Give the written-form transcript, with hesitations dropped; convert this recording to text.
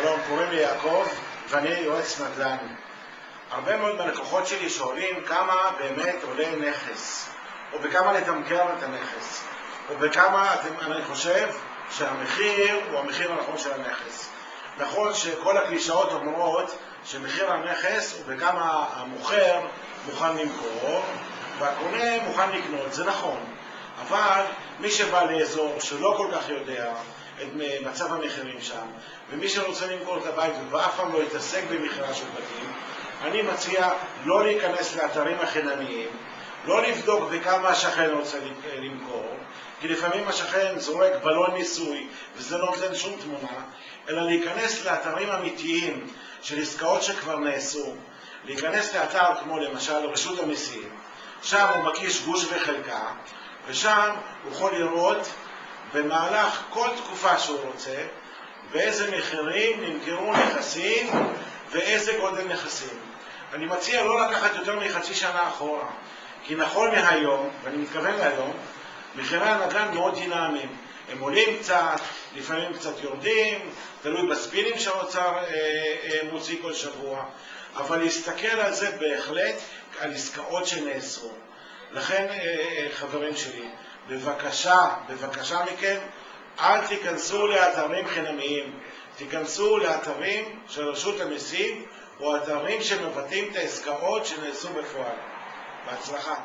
שלום, קוראים לי יעקב ואני יועץ נדל"ן. הרבה מאוד מהלקוחות שלי שואלים כמה באמת עולה נכס, או בכמה לתמכר את הנכס, או בכמה אני חושב שהמחיר הוא המחיר הנכון של הנכס. נכון שכל הקלישאות אומרות שמחיר הנכס הוא בכמה המוכר מוכן למכור והקונה מוכן לקנות, זה נכון. אבל מי שבא לאזור שלא כל כך יודע את מצב המחירים שם, ומי שרוצה למכור את הבית ואף פעם לא יתעסק במכירה של בתים, אני מציע לא להיכנס לאתרים החינמיים, לא לבדוק בכמה השכן רוצה למכור, כי לפעמים השכן זורק בלון ניסוי וזה לא נותן שום תמונה, אלא להיכנס לאתרים אמיתיים של עסקאות שכבר נעשו, להיכנס לאתר כמו למשל רשות המיסים, שם הוא מקיש גוש וחלקה, ושם הוא יכול לראות במהלך כל תקופה שהוא רוצה באיזה מחירים נמכרו נכסים ואיזה גודל נכסים. אני מציע לא לקחת יותר מחצי שנה אחורה, כי נכון מהיום, ואני מתכוון להיום, מחירי הנדל"ן מאוד דינמיים. הם עולים קצת, לפעמים קצת יורדים, תלוי בספינים שהאוצר מוציא כל שבוע, אבל להסתכל על זה בהחלט על עסקאות שנעשו. לכן, חברים שלי, בבקשה מכם, אל תיכנסו לאתרים חינמיים, תיכנסו לאתרים של רשות המיסים או אתרים שמבטאים את העסקאות שנעשו בפועל. בהצלחה.